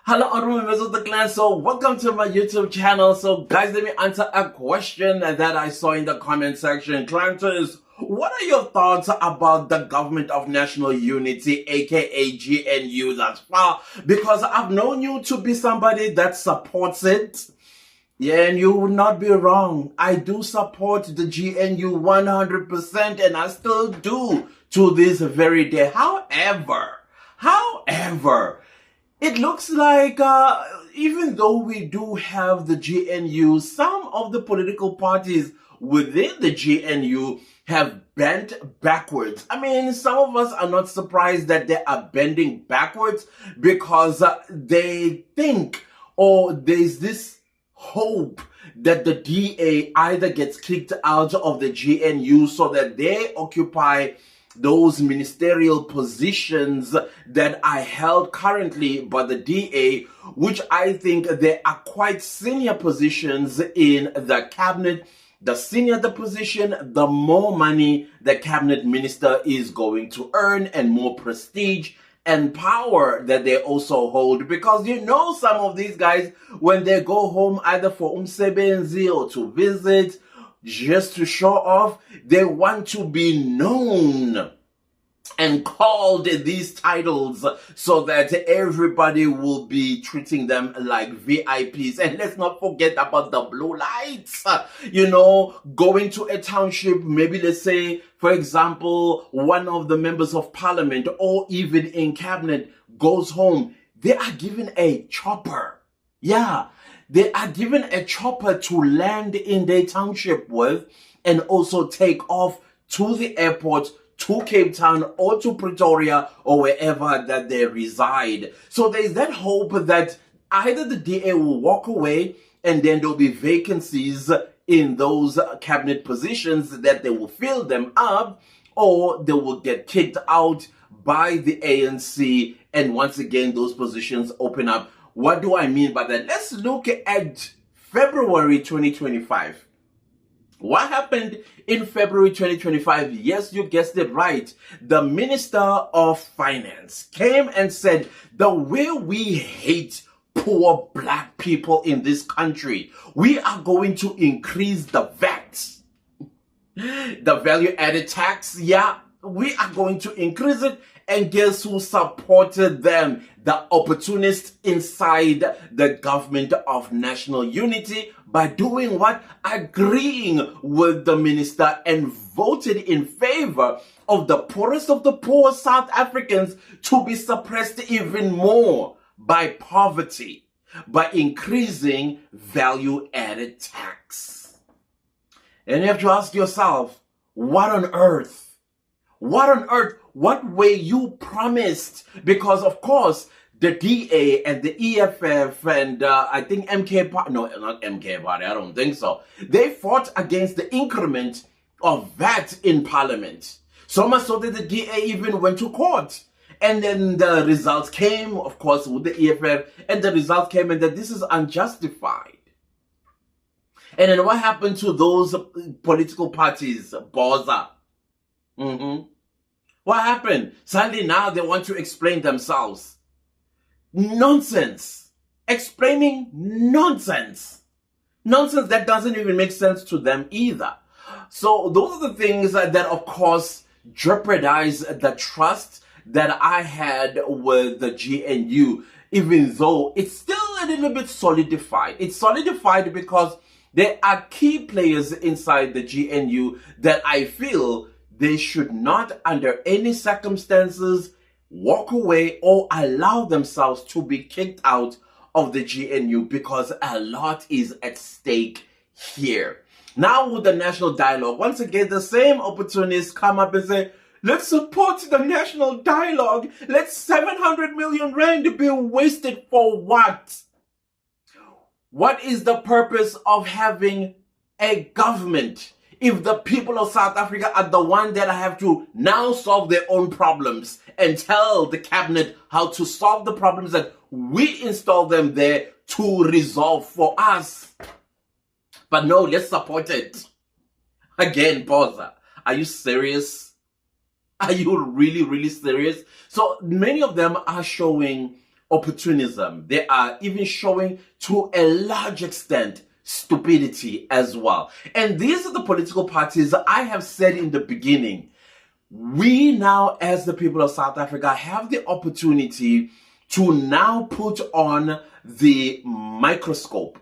Hello, honorable members of the clan. So welcome to my YouTube channel. So guys, let me answer a question that I saw in the comment section. Clanters, what are your thoughts about the Government of National Unity, aka GNU thus far? Because I've known you to be somebody that supports it. Yeah, and you would not be wrong. I do support the GNU 100%, and I still do to this very day. However, it looks like even though we do have the GNU, some of the political parties within the GNU have bent backwards. I mean, some of us are not surprised that they are bending backwards because they think, or there's this hope that the DA either gets kicked out of the GNU so that they occupy those ministerial positions that are held currently by the DA, which I think they are quite senior positions in the cabinet. The senior the position, the more money the cabinet minister is going to earn and more prestige and power that they also hold. Because you know, some of these guys, when they go home either for umsebenzi or to visit, just to show off, they want to be known and called these titles so that everybody will be treating them like VIPs. And let's not forget about the blue lights. You know, going to a township, maybe let's say, for example, one of the members of parliament or even in cabinet goes home, they are given a chopper. Yeah, they are given a chopper to land in their township with and also take off to the airport, to Cape Town or to Pretoria or wherever that they reside. So there's that hope that either the DA will walk away and then there'll be vacancies in those cabinet positions that they will fill them up, or they will get kicked out by the ANC and once again those positions open up. What do I mean by that? Let's look at February 2025. What happened in February 2025? Yes, you guessed it right. The Minister of Finance came and said, the way we hate poor black people in this country, we are going to increase the VAT. The value added tax, yeah, we are going to increase it. And guess who supported them? The opportunists inside the Government of National Unity, by doing what? Agreeing with the minister and voted in favor of the poorest of the poor South Africans to be suppressed even more by poverty, by increasing value added tax. And you have to ask yourself, what on earth? What on earth? What were you promised? Because of course, the DA and the EFF and I think MK Party, no, not MK Party, I don't think so. They fought against the increment of VAT in Parliament. So much so that the DA even went to court. And then the results came, of course, with the EFF, and the results came and that this is unjustified. And then what happened to those political parties, Boza? What happened? Suddenly now they want to explain themselves. Nonsense. Explaining nonsense. Nonsense that doesn't even make sense to them either. So those are the things that of course jeopardize the trust that I had with the GNU, even though it's still a little bit solidified. It's solidified because there are key players inside the GNU that I feel they should not under any circumstances walk away or allow themselves to be kicked out of the GNU, because a lot is at stake here. Now with the national dialogue, once again, the same opportunists come up and say, let's support the national dialogue. Let 700 million rand be wasted for what? What is the purpose of having a government if the people of South Africa are the ones that have to now solve their own problems and tell the cabinet how to solve the problems that we install them there to resolve for us? But no, let's support it. Again, Boza, are you serious? Are you really, really serious? So many of them are showing opportunism. They are even showing, to a large extent, stupidity as well. And these are the political parties I have said in the beginning. We now, as the people of South Africa, have the opportunity to now put on the microscope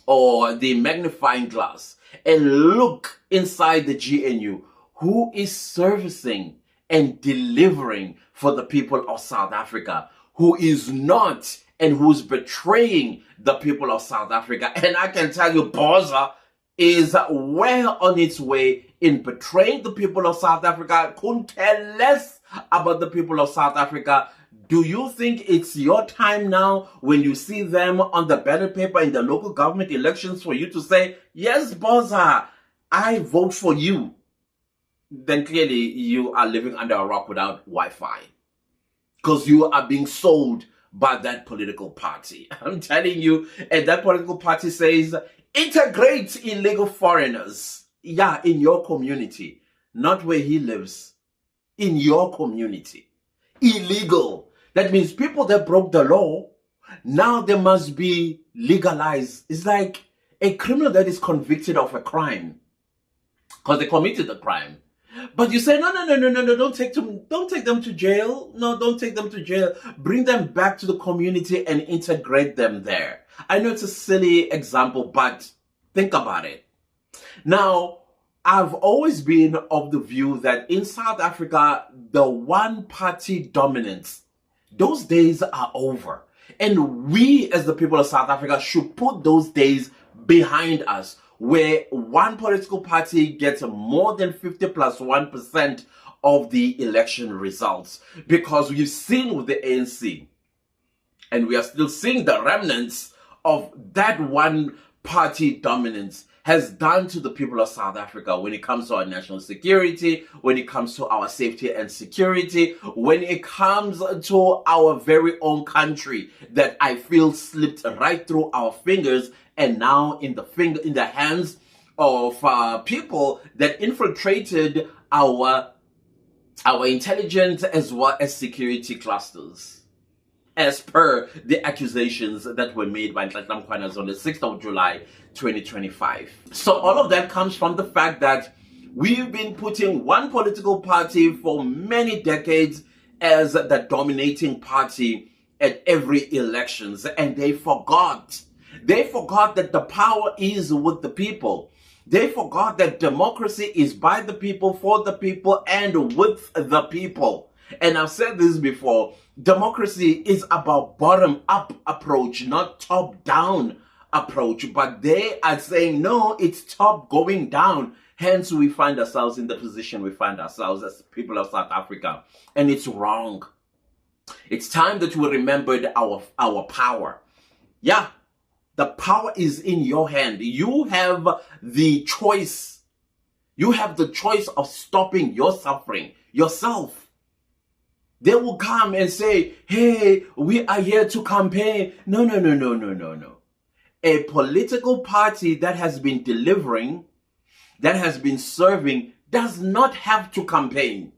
or the magnifying glass and look inside the GNU. Who is servicing and delivering for the people of South Africa? Who is not, and who's betraying the people of South Africa? And I can tell you, Botha is well on its way in betraying the people of South Africa. Couldn't care less about the people of South Africa. Do you think it's your time now, when you see them on the ballot paper in the local government elections, for you to say, yes, Botha, I vote for you? Then clearly you are living under a rock without Wi-Fi, because you are being sold by that political party. I'm telling you, and that political party says, integrate illegal foreigners. Yeah, in your community, not where he lives, in your community. Illegal. That means people that broke the law, now they must be legalized. It's like a criminal that is convicted of a crime because they committed the crime. But you say, no, don't take them to jail. No, don't take them to jail. Bring them back to the community and integrate them there. I know it's a silly example, but think about it. Now, I've always been of the view that in South Africa, the one-party dominance, those days are over. And we, as the people of South Africa, should put those days behind us, where one political party gets more than 50 plus 1% of the election results. Because we've seen with the ANC, and we are still seeing the remnants of that one party dominance has done to the people of South Africa when it comes to our national security, when it comes to our safety and security, when it comes to our very own country that I feel slipped right through our fingers, and now in the hands of people that infiltrated our intelligence as well as security clusters, as per the accusations that were made by Nhlanhla Mkhwanazi on the 6th of July 2025. So all of that comes from the fact that we've been putting one political party for many decades as the dominating party at every elections, and they forgot that the power is with the people. They forgot that democracy is by the people, for the people, and with the people. And I've said this before, democracy is about bottom-up approach, not top-down approach. But they are saying, no, it's top going down. Hence, we find ourselves in the position we find ourselves as people of South Africa. And it's wrong. It's time that we remembered our power. Yeah, the power is in your hand. You have the choice. You have the choice of stopping your suffering yourself. They will come and say, hey, we are here to campaign. No. A political party that has been delivering, that has been serving, does not have to campaign.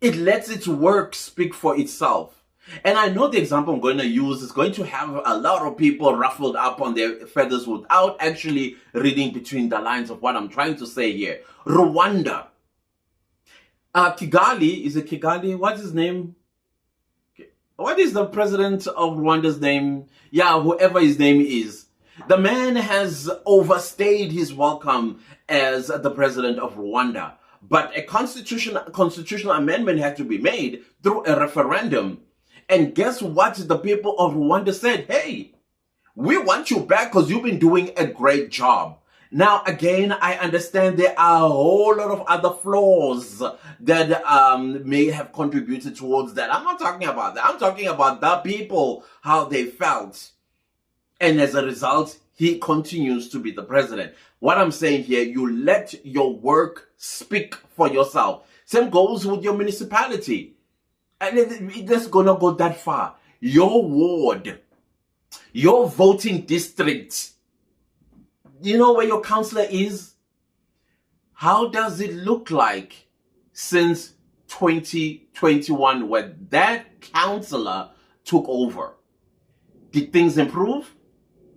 It lets its work speak for itself. And I know the example I'm going to use is going to have a lot of people ruffled up on their feathers without actually reading between the lines of what I'm trying to say here. Rwanda. Kigali, is it Kigali? What's his name? What is the president of Rwanda's name? Yeah, whoever his name is. The man has overstayed his welcome as the president of Rwanda. But a constitutional amendment had to be made through a referendum. And guess what? The people of Rwanda said, hey, we want you back because you've been doing a great job. Now, again, I understand there are a whole lot of other flaws that may have contributed towards that. I'm not talking about that. I'm talking about the people, how they felt. And as a result, he continues to be the president. What I'm saying here, you let your work speak for yourself. Same goes with your municipality. And it's going to go that far. Your ward, your voting district, you know where your councillor is? How does it look like since 2021 where that councillor took over. Did things improve?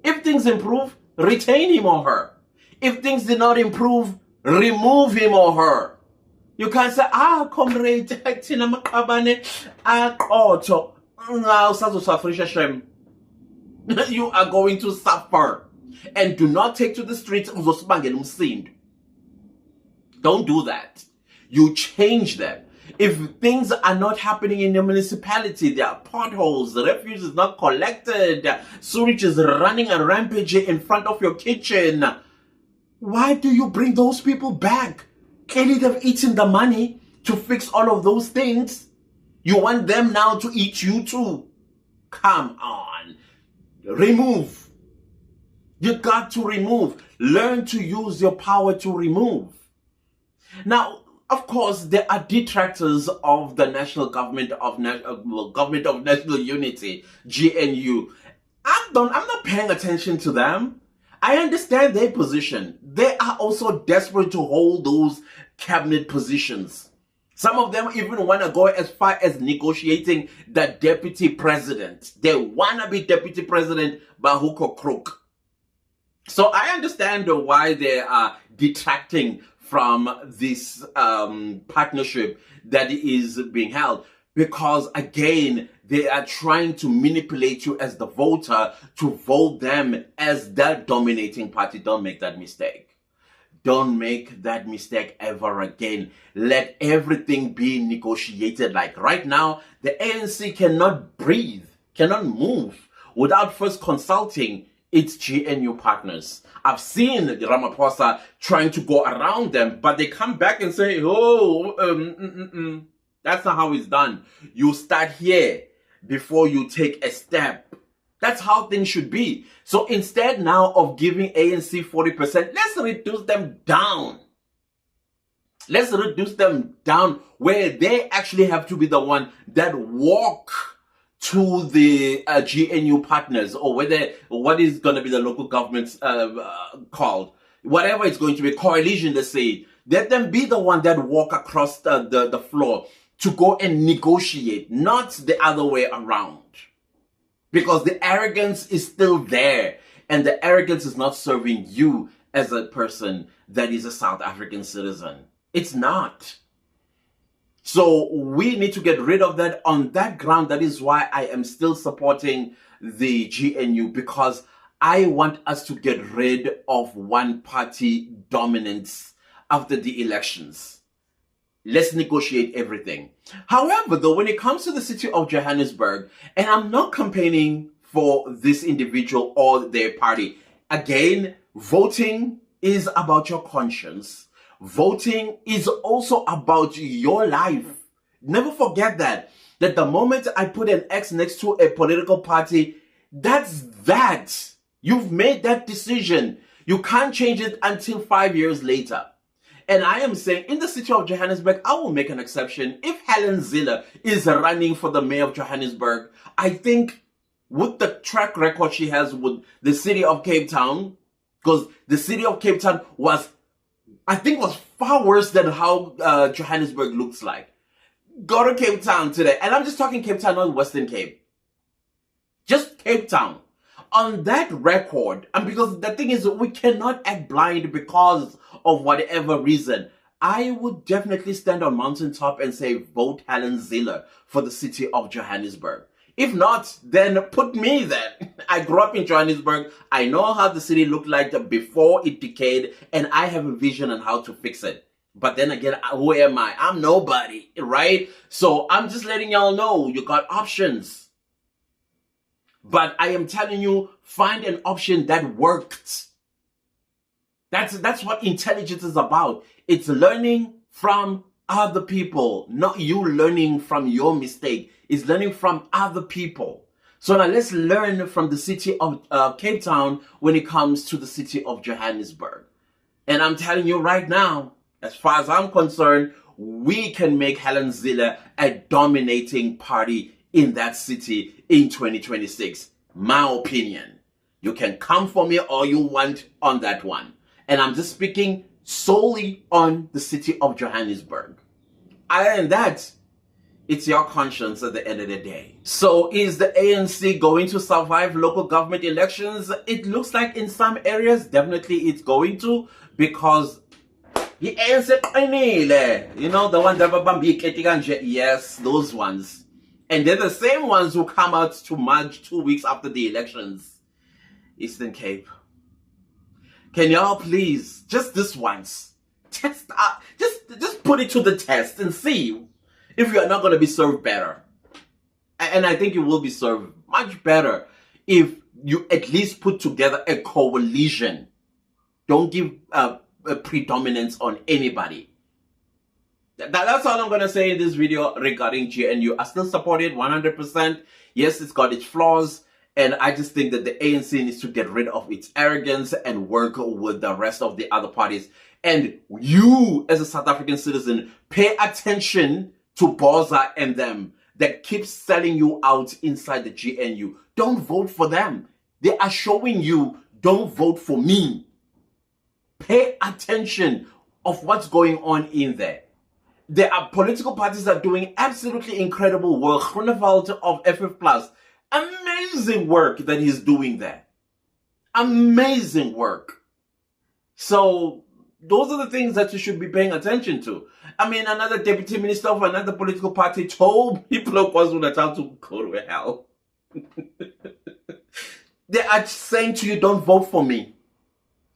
If things improve, retain him or her. If things did not improve, remove him or her. You can't say, comrade, thina Maqabane, Qotho, usazosafrisha shem. You are going to suffer. And do not take to the streets uzosibangela umsindo. Don't do that. You change them. If things are not happening in your municipality, there are potholes, the refuse is not collected, sewage is running a rampage in front of your kitchen, why do you bring those people back? Clearly they've eaten the money to fix all of those things. You want them now to eat you too. Come on. Remove. You got to remove. Learn to use your power to remove. Now, of course, there are detractors of the National Government of National Unity, GNU. I'm not paying attention to them. I understand their position. They are also desperate to hold those cabinet positions. Some of them even want to go as far as negotiating the deputy president. They want to be deputy president by hook or crook. So I understand why they are detracting from this partnership that is being held. Because again, they are trying to manipulate you as the voter to vote them as the dominating party. Don't make that mistake. Don't make that mistake ever again. Let everything be negotiated. Like right now, the ANC cannot breathe, cannot move without first consulting its GNU partners. I've seen Ramaphosa trying to go around them, but they come back and say, that's not how it's done. You start here before you take a step. That's how things should be. So instead now of giving ANC 40%, let's reduce them down. Let's reduce them down where they actually have to be the one that walk to the GNU partners, or whether what is going to be the local government's called, whatever it's going to be, coalition, they say. Let them be the one that walk across the floor to go and negotiate, not the other way around. Because the arrogance is still there, and the arrogance is not serving you as a person that is a South African citizen. It's not. So we need to get rid of that on that ground. That is why I am still supporting the GNU, because I want us to get rid of one-party dominance after the elections. Let's negotiate everything. However, though, when it comes to the city of Johannesburg, and I'm not campaigning for this individual or their party, again, voting is about your conscience. Voting is also about your life. Never forget that the moment I put an X next to a political party, that's that. You've made that decision. You can't change it until 5 years later. And I am saying, in the city of Johannesburg, I will make an exception. If Helen Zille is running for the mayor of Johannesburg, I think with the track record she has with the city of Cape Town, because the city of Cape Town was far worse than how Johannesburg looks like. Go to Cape Town today. And I'm just talking Cape Town, not Western Cape. Just Cape Town. On that record, and because the thing is, we cannot act blind because of whatever reason, I would definitely stand on mountaintop and say, vote Helen Zille for the city of Johannesburg. If not, then put me there. I grew up in Johannesburg. I know how the city looked like before it decayed, and I have a vision on how to fix it. But then again, who am I? I'm nobody, right? So I'm just letting y'all know you got options. But I am telling you, find an option that worked. That's what intelligence is about. It's learning from other people, not you learning from your mistake. It's learning from other people. So now let's learn from the city of Cape Town when it comes to the city of Johannesburg. And I'm telling you right now, as far as I'm concerned, we can make Helen Zille a dominating party in that city in 2026. My opinion. You can come for me all you want on that one. And I'm just speaking solely on the city of Johannesburg. Other than that, It's your conscience at the end of the day. So is the ANC going to survive local government elections? It looks like in some areas, definitely it's going to, because the ANC, you know, the one that, yes, those ones. And they're the same ones who come out to march 2 weeks after the elections. Eastern Cape. Can y'all please, just this once, test out, just put it to the test and see if you are not going to be served better. And I think you will be served much better if you at least put together a coalition. Don't give a predominance on anybody. That's all I'm going to say in this video regarding GNU. I still support it 100%. Yes, it's got its flaws. And I just think that the ANC needs to get rid of its arrogance and work with the rest of the other parties. And you, as a South African citizen, pay attention to Boza and them that keep selling you out inside the GNU. Don't vote for them. They are showing you, don't vote for me. Pay attention of what's going on in there. There are political parties that are doing absolutely incredible work. Groenewald of FF+, amazing work that he's doing there. Amazing work. So those are the things that you should be paying attention to. I mean, another deputy minister of another political party told people of KwaZulu-Natal to go to hell. They are saying to you, don't vote for me.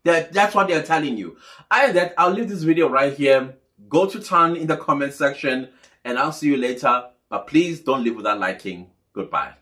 That's what they're telling you. I'll leave this video right here. Go to town in the comment section, and I'll see you later. But please don't leave without liking. Goodbye.